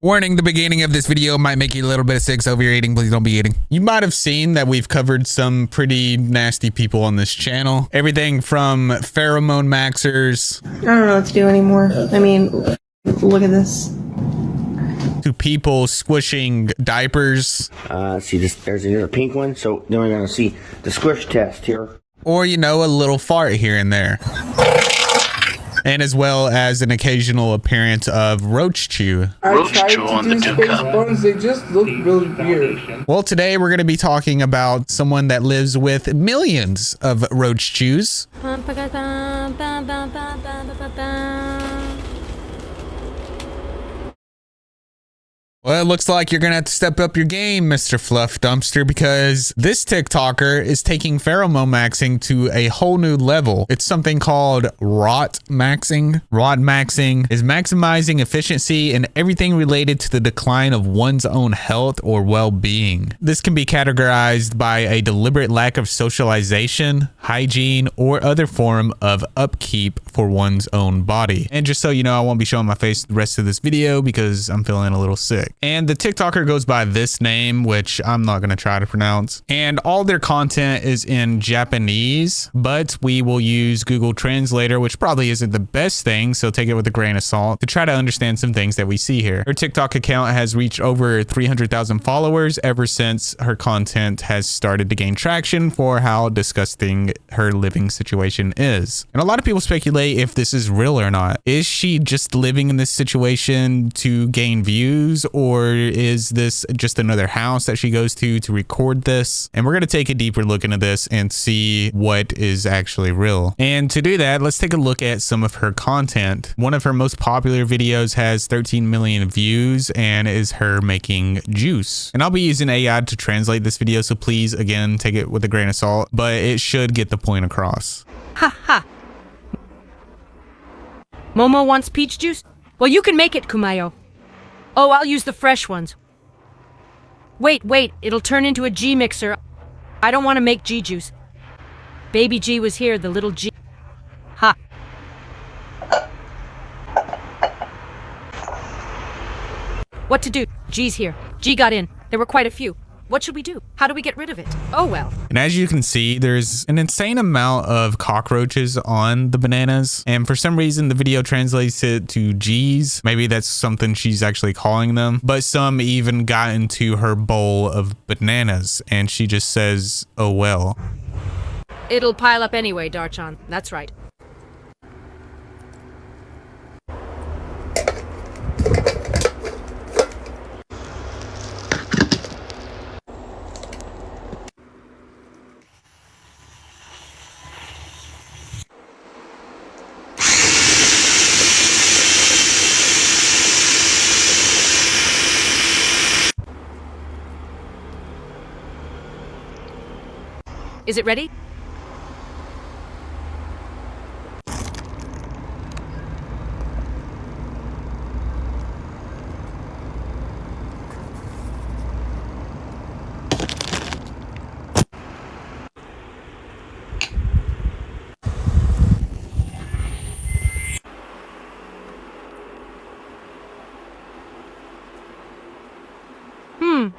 Warning, the beginning of this video might make you a little bit sick, so if you're eating, please don't be eating. You might have seen that we've covered some pretty nasty people on this channel. Everything from pheromone maxers. I don't know what to do anymore. I mean, look at this. To people squishing diapers. See this, there's another pink one. So then we're gonna see the squish test here. Or, you know, a little fart here and there. And as well as an occasional appearance of roach chew. I tried to do space buns, they just look really weird. Well, today we're going to be talking about someone that lives with millions of roach chews. Well, it looks like you're going to have to step up your game, Mr. Fluff Dumpster, because this TikToker is taking pheromone maxing to a whole new level. It's something called Rotmaxxing. Rotmaxxing is maximizing efficiency in everything related to the decline of one's own health or well-being. This can be categorized by a deliberate lack of socialization, hygiene, or other form of upkeep for one's own body. And just so you know, I won't be showing my face the rest of this video because I'm feeling a little sick. And the TikToker goes by this name, which I'm not going to try to pronounce. And all their content is in Japanese, but we will use Google Translator, which probably isn't the best thing, so take it with a grain of salt, to try to understand some things that we see here. Her TikTok account has reached over 300,000 followers ever since her content has started to gain traction for how disgusting her living situation is. And a lot of people speculate if this is real or not. Is she just living in this situation to gain views, or is this just another house that she goes to record this? And we're going to take a deeper look into this and see what is actually real. And to do that, let's take a look at some of her content. One of her most popular videos has 13 million views and is her making juice. And I'll be using AI to translate this video, so please, again, take it with a grain of salt, but it should get the point across. Ha ha. Momo wants peach juice? Well, you can make it, Kumayo. Oh, I'll use the fresh ones. Wait, it'll turn into a G mixer. I don't want to make G juice. Baby G was here, the little G. Ha. What to do? G's here. G got in. There were quite a few. What should we do? How do we get rid of it? Oh well. And as you can see, there's an insane amount of cockroaches on the bananas. And for some reason, the video translates it to G's. Maybe that's something she's actually calling them. But some even got into her bowl of bananas. And she just says, oh well. It'll pile up anyway, Darchan. That's right. Is it ready?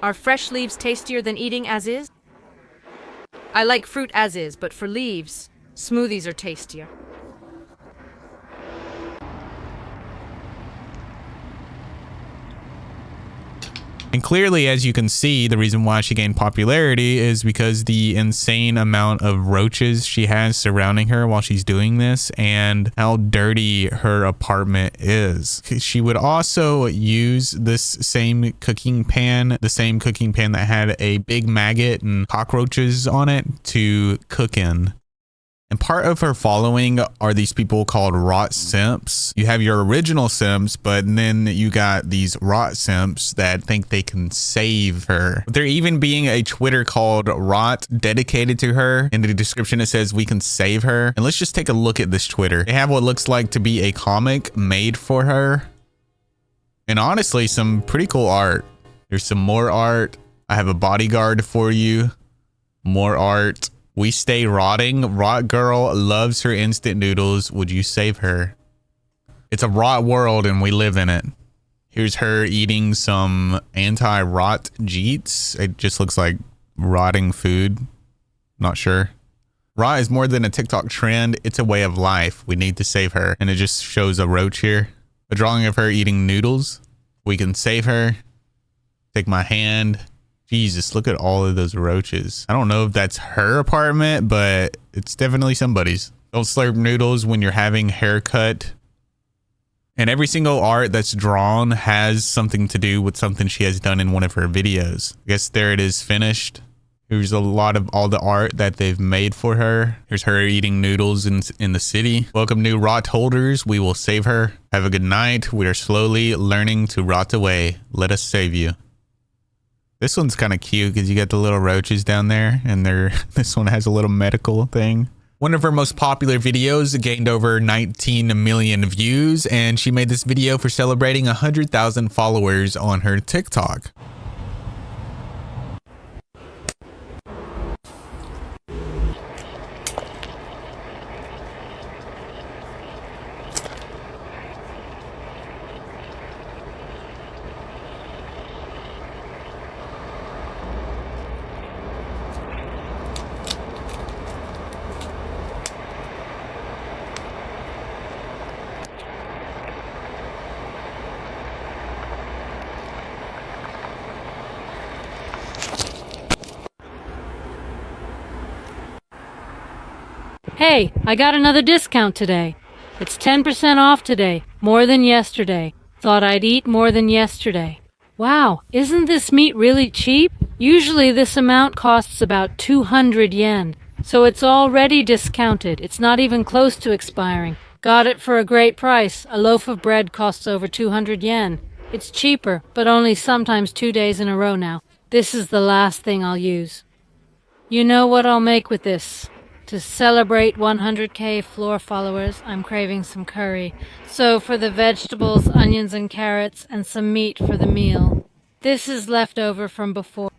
Are fresh leaves tastier than eating as is? I like fruit as is, but for leaves, smoothies are tastier. And clearly, as you can see, the reason why she gained popularity is because the insane amount of roaches she has surrounding her while she's doing this and how dirty her apartment is. She would also use this same cooking pan, that had a big maggot and cockroaches on it, to cook in. And part of her following are these people called rot simps. You have your original simps, but then you got these rot simps that think they can save her. There even being a Twitter called Rot dedicated to her. In the description, it says we can save her. And let's just take a look at this Twitter. They have what looks like to be a comic made for her. And honestly, some pretty cool art. There's some more art. I have a bodyguard for you. More art. We stay rotting. Rot girl loves her instant noodles. Would you save her? It's a rot world and we live in it. Here's her eating some anti-rot jeets. It just looks like rotting food. Not sure. Rot is more than a TikTok trend. It's a way of life. We need to save her. And it just shows a roach here. A drawing of her eating noodles. We can save her. Take my hand. Jesus, look at all of those roaches. I don't know if that's her apartment, but it's definitely somebody's. Don't slurp noodles when you're having haircut. And every single art that's drawn has something to do with something she has done in one of her videos. I guess there it is, finished. Here's a lot of all the art that they've made for her. Here's her eating noodles in the city. Welcome new rot holders. We will save her. Have a good night. We are slowly learning to rot away. Let us save you. This one's kind of cute because you got the little roaches down there, and this one has a little medical thing. One of her most popular videos gained over 19 million views, and she made this video for celebrating 100,000 followers on her TikTok. Hey, I got another discount today. It's 10% off today, more than yesterday. Thought I'd eat more than yesterday. Wow, isn't this meat really cheap? Usually this amount costs about 200 yen, so it's already discounted. It's not even close to expiring. Got it for a great price. A loaf of bread costs over 200 yen. It's cheaper, but only sometimes 2 days in a row now. This is the last thing I'll use. You know what I'll make with this? To celebrate 100k floor followers, I'm craving some curry. So for the vegetables, onions and carrots, and some meat for the meal. This is leftover from before.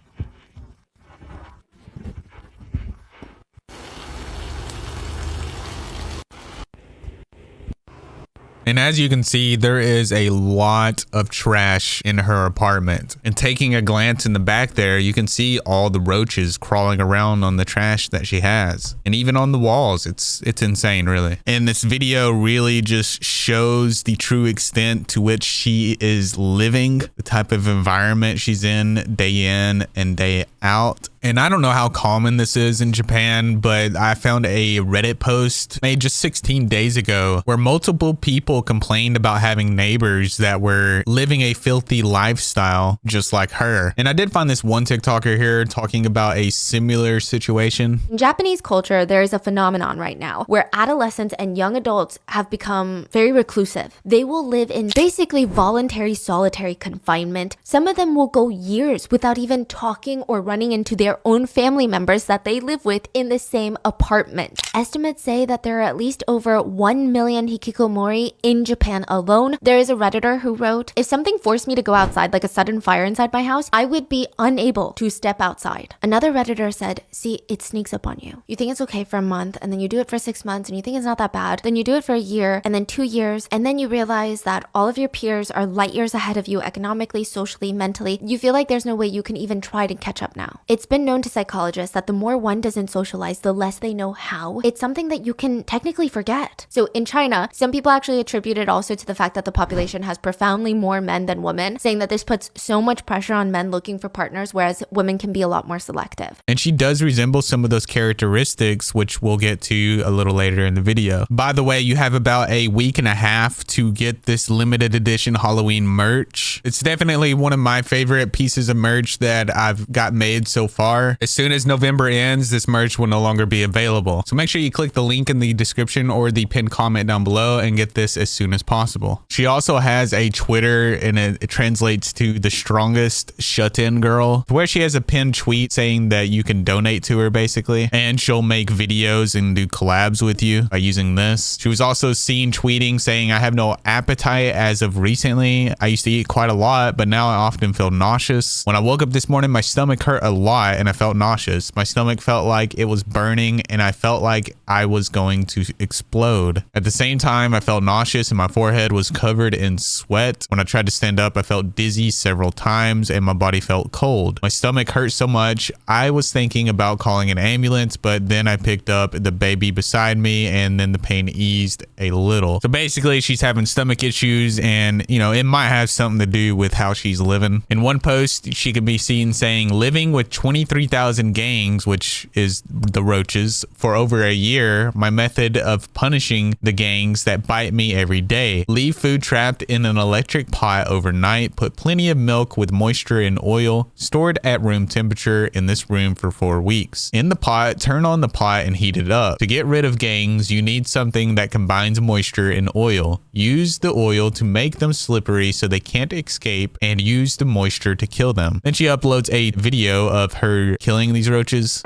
And as you can see, there is a lot of trash in her apartment. And taking a glance in the back there, you can see all the roaches crawling around on the trash that she has. And even on the walls, it's insane, really. And this video really just shows the true extent to which she is living, the type of environment she's in and day out. And I don't know how common this is in Japan, but I found a Reddit post made just 16 days ago where multiple people complained about having neighbors that were living a filthy lifestyle just like her. And I did find this one TikToker here talking about a similar situation. In Japanese culture, there is a phenomenon right now where adolescents and young adults have become very reclusive. They will live in basically voluntary solitary confinement. Some of them will go years without even talking or running into their own family members that they live with in the same apartment. Estimates say that there are at least over 1 million hikikomori in Japan alone. There is a Redditor who wrote, if something forced me to go outside, like a sudden fire inside my house, I would be unable to step outside. Another Redditor said, see, it sneaks up on you. You think it's okay for a month, and then you do it for 6 months, and you think it's not that bad. Then you do it for a year, and then 2 years, and then you realize that all of your peers are light years ahead of you economically, socially, mentally. You feel like there's no way you can even try to catch up now. It's been known to psychologists that the more one doesn't socialize, the less they know how. It's something that you can technically forget. So in China, some people actually attribute it also to the fact that the population has profoundly more men than women, saying that this puts so much pressure on men looking for partners, whereas women can be a lot more selective. And she does resemble some of those characteristics, which we'll get to a little later in the video. By the way, you have about a week and a half to get this limited edition Halloween merch. It's definitely one of my favorite pieces of merch that I've got made so far. As soon as November ends, this merch will no longer be available. So make sure you click the link in the description or the pinned comment down below and get this as soon as possible. She also has a Twitter, and it translates to the strongest shut-in girl, where she has a pinned tweet saying that you can donate to her basically, and she'll make videos and do collabs with you by using this. She was also seen tweeting saying, I have no appetite as of recently. I used to eat quite a lot, but now I often feel nauseous. When I woke up this morning, my stomach hurt a lot and I felt nauseous. My stomach felt like it was burning and I felt like I was going to explode. At the same time, I felt nauseous and my forehead was covered in sweat. When I tried to stand up, I felt dizzy several times and my body felt cold. My stomach hurt so much, I was thinking about calling an ambulance, but then I picked up the baby beside me and then the pain eased a little. So basically, she's having stomach issues and, you know, it might have something to do with how she's living. In one post, she could be seen saying, living with 23,000 gangs, which is the roaches, for over a year. My method of punishing the gangs that bite me every day. Leave food trapped in an electric pot overnight. Put plenty of milk with moisture and oil stored at room temperature in this room for 4 weeks. In the pot, turn on the pot and heat it up. To get rid of gangs, you need something that combines moisture and oil. Use the oil to make them slippery so they can't escape, and use the moisture to kill them. Then she uploads a video of her killing these roaches.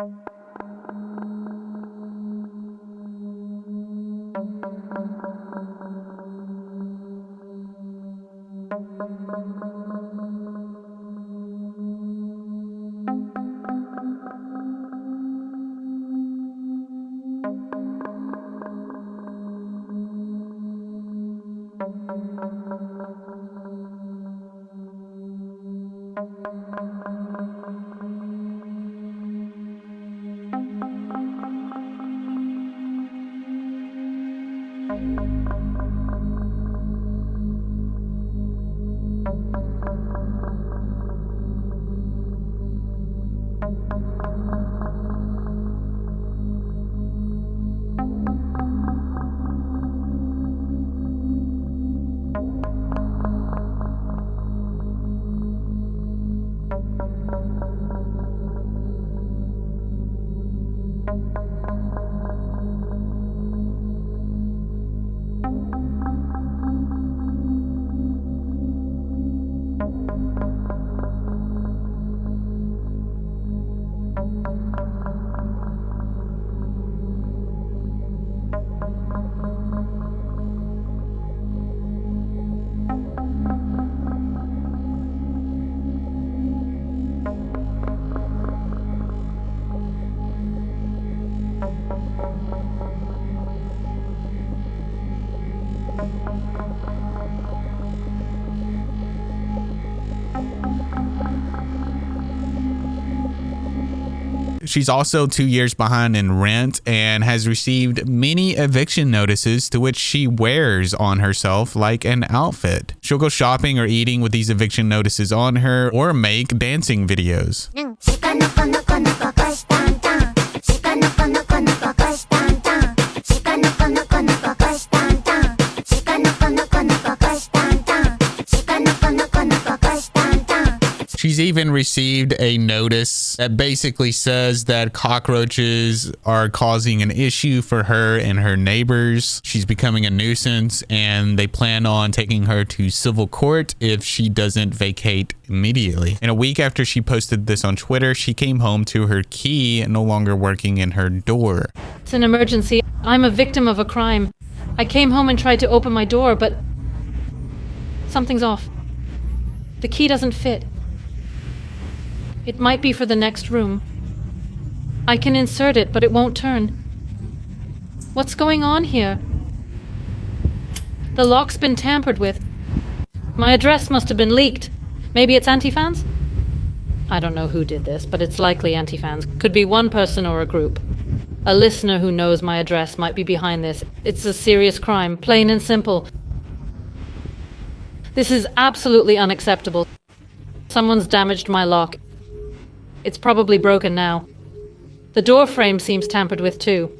She's also 2 years behind in rent and has received many eviction notices, to which she wears on herself like an outfit. She'll go shopping or eating with these eviction notices on her, or make dancing videos. She's even received a notice that basically says that cockroaches are causing an issue for her and her neighbors. She's becoming a nuisance and they plan on taking her to civil court if she doesn't vacate immediately. And a week after she posted this on Twitter, she came home to her key no longer working in her door. It's an emergency. I'm a victim of a crime. I came home and tried to open my door, but something's off. The key doesn't fit. It might be for the next room. I can insert it, but it won't turn. What's going on here? The lock's been tampered with. My address must have been leaked. Maybe it's anti-fans? I don't know who did this, but it's likely anti-fans. Could be one person or a group. A listener who knows my address might be behind this. It's a serious crime, plain and simple. This is absolutely unacceptable. Someone's damaged my lock. It's probably broken now. The door frame seems tampered with too.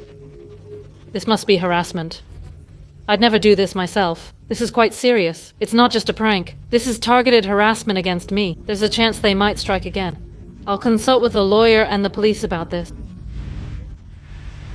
This must be harassment. I'd never do this myself. This is quite serious. It's not just a prank. This is targeted harassment against me. There's a chance they might strike again. I'll consult with a lawyer and the police about this.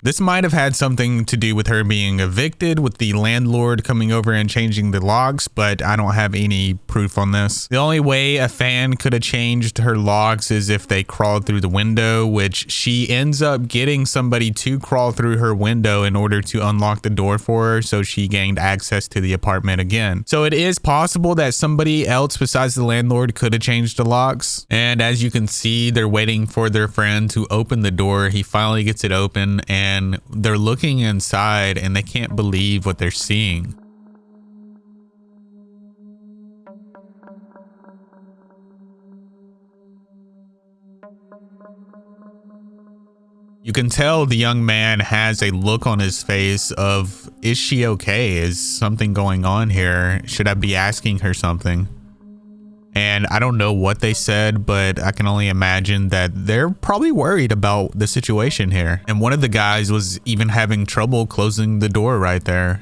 This might have had something to do with her being evicted, with the landlord coming over and changing the logs, but I don't have any proof on this. The only way a fan could have changed her logs is if they crawled through the window, which she ends up getting somebody to crawl through her window in order to unlock the door for her, so she gained access to the apartment again. So it is possible that somebody else besides the landlord could have changed the locks. And as you can see, they're waiting for their friend to open the door. He finally gets it open and they're looking inside and they can't believe what they're seeing. You can tell the young man has a look on his face of, is she okay? Is something going on here? Should I be asking her something? And I don't know what they said, but I can only imagine that they're probably worried about the situation here. And one of the guys was even having trouble closing the door right there.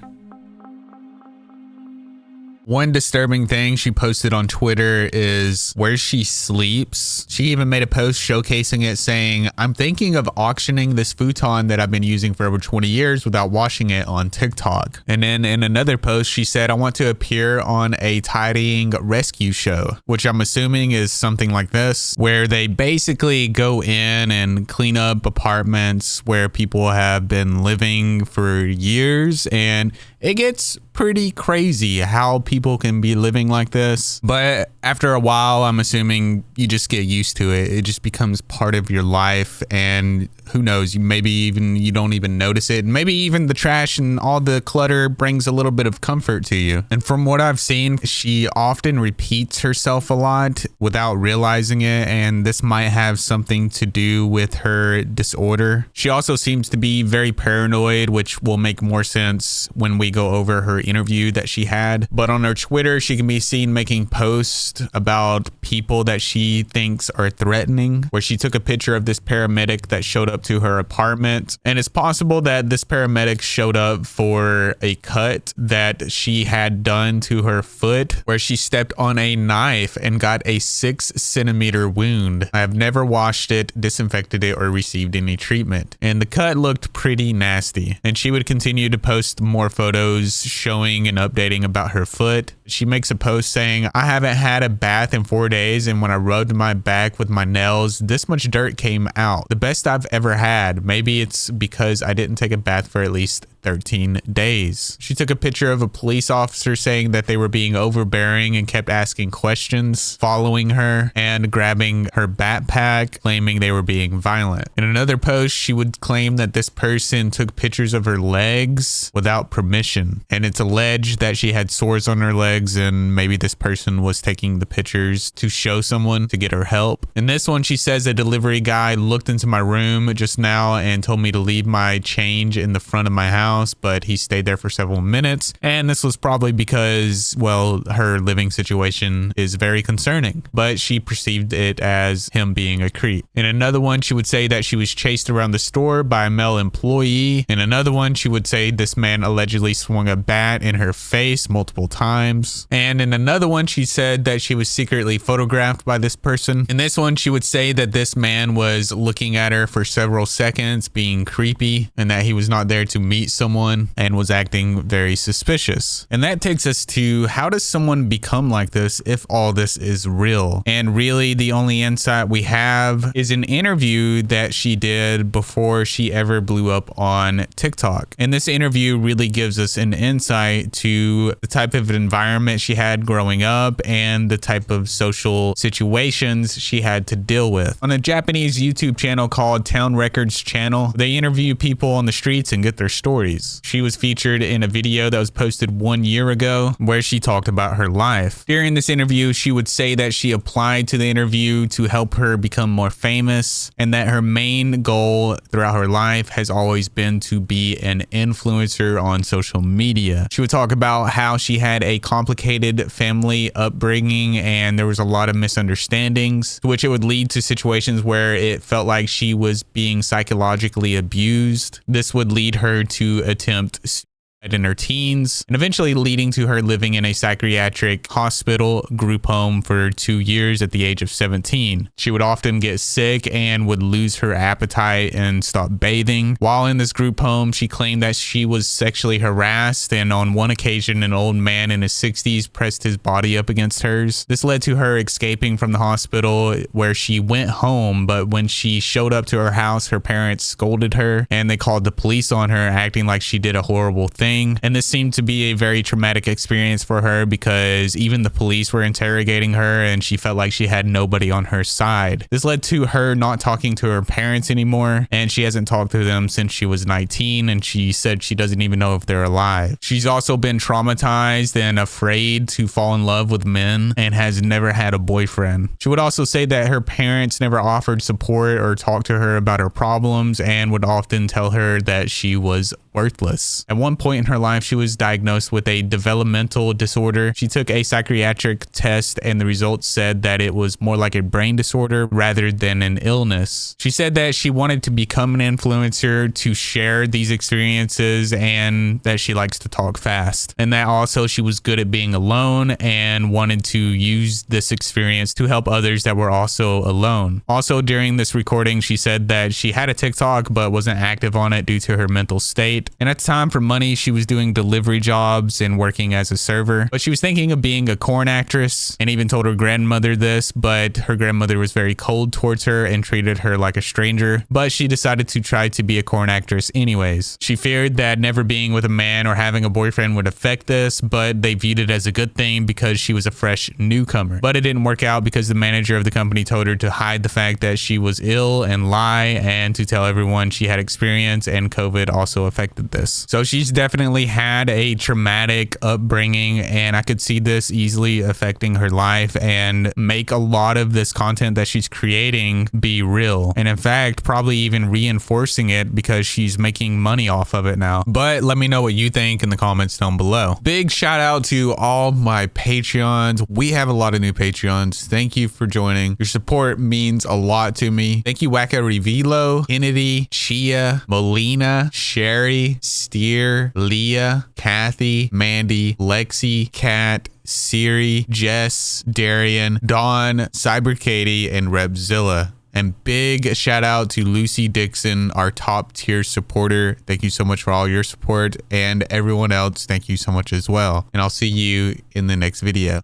One disturbing thing she posted on Twitter is where she sleeps. She even made a post showcasing it saying, I'm thinking of auctioning this futon that I've been using for over 20 years without washing it on TikTok. And then in another post, she said, I want to appear on a tidying rescue show, which I'm assuming is something like this, where they basically go in and clean up apartments where people have been living for years. And it gets pretty crazy how people can be living like this. But after a while, I'm assuming you just get used to it. It just becomes part of your life. And who knows, maybe even you don't even notice it. Maybe even the trash and all the clutter brings a little bit of comfort to you. And from what I've seen, she often repeats herself a lot without realizing it. And this might have something to do with her disorder. She also seems to be very paranoid, which will make more sense when we go over her interview that she had. But on her Twitter, she can be seen making posts about people that she thinks are threatening, where she took a picture of this paramedic that showed up to her apartment. And it's possible that this paramedic showed up for a cut that she had done to her foot, where she stepped on a knife and got a 6-centimeter wound. I have never washed it, disinfected it, or received any treatment. And the cut looked pretty nasty. And she would continue to post more photos showing and updating about her foot. She makes a post saying, I haven't had a bath in 4 days, and when I rubbed my back with my nails, this much dirt came out. The best I've ever had. Maybe it's because I didn't take a bath for at least 13 days. She took a picture of a police officer saying that they were being overbearing and kept asking questions, following her, and grabbing her backpack, claiming they were being violent. In another post, she would claim that this person took pictures of her legs without permission. And it's alleged that she had sores on her legs, and maybe this person was taking the pictures to show someone to get her help. In this one, she says a delivery guy looked into my room just now and told me to leave my change in the front of my house, but he stayed there for several minutes. And this was probably because, well, her living situation is very concerning, but she perceived it as him being a creep. In another one, she would say that she was chased around the store by a male employee. In another one, she would say this man allegedly swung a bat in her face multiple times. And in another one, she said that she was secretly photographed by this person. In this one, she would say that this man was looking at her for several seconds, being creepy, and that he was not there to meet someone and was acting very suspicious. And that takes us to, how does someone become like this if all this is real? And really the only insight we have is an interview that she did before she ever blew up on TikTok. And this interview really gives us an insight to the type of environment she had growing up and the type of social situations she had to deal with. On a Japanese YouTube channel called Town Records Channel, they interview people on the streets and get their stories. She was featured in a video that was posted 1 year ago where she talked about her life. During this interview, she would say that she applied to the interview to help her become more famous, and that her main goal throughout her life has always been to be an influencer on social media. She would talk about how she had a complicated family upbringing and there was a lot of misunderstandings, to which it would lead to situations where it felt like she was being psychologically abused. This would lead her to attempt suicide in her teens, and eventually leading to her living in a psychiatric hospital group home for 2 years at the age of 17. She would often get sick and would lose her appetite and stop bathing. While in this group home, she claimed that she was sexually harassed, and on one occasion, an old man in his 60s pressed his body up against hers. This led to her escaping from the hospital, where she went home, but when she showed up to her house, her parents scolded her and they called the police on her, acting like she did a horrible thing. And this seemed to be a very traumatic experience for her, because even the police were interrogating her and she felt like she had nobody on her side. This led to her not talking to her parents anymore, and she hasn't talked to them since she was 19, and she said she doesn't even know if they're alive. She's also been traumatized and afraid to fall in love with men and has never had a boyfriend. She would also say that her parents never offered support or talked to her about her problems, and would often tell her that she was worthless. At one point in her life, she was diagnosed with a developmental disorder. She took a psychiatric test and the results said that it was more like a brain disorder rather than an illness. She said that she wanted to become an influencer to share these experiences, and that she likes to talk fast, and that also she was good at being alone and wanted to use this experience to help others that were also alone. Also, during this recording, she said that she had a TikTok but wasn't active on it due to her mental state. And at the time, for money, she was doing delivery jobs and working as a server, but she was thinking of being a corn actress, and even told her grandmother this, but her grandmother was very cold towards her and treated her like a stranger. But she decided to try to be a corn actress anyways. She feared that never being with a man or having a boyfriend would affect this, but they viewed it as a good thing because she was a fresh newcomer. But it didn't work out because the manager of the company told her to hide the fact that she was ill and lie, and to tell everyone she had experience, and COVID also affected this. So she's definitely had a traumatic upbringing, and I could see this easily affecting her life and make a lot of this content that she's creating be real, and in fact probably even reinforcing it because she's making money off of it now. But let me know what you think in the comments down below. Big shout out to all my Patreons. We have a lot of new Patreons. Thank you for joining. Your support means a lot to me. Thank you Wacka Revilo, Kennedy, Chia, Molina, Sherry, Steer, Leah, Kathy, Mandy, Lexi, Kat, Siri, Jess, Darian, Dawn, Cyber Katie, and Repzilla. And big shout out to Lucy Dixon, our top tier supporter. Thank you so much for all your support, and everyone else, thank you so much as well. And I'll see you in the next video.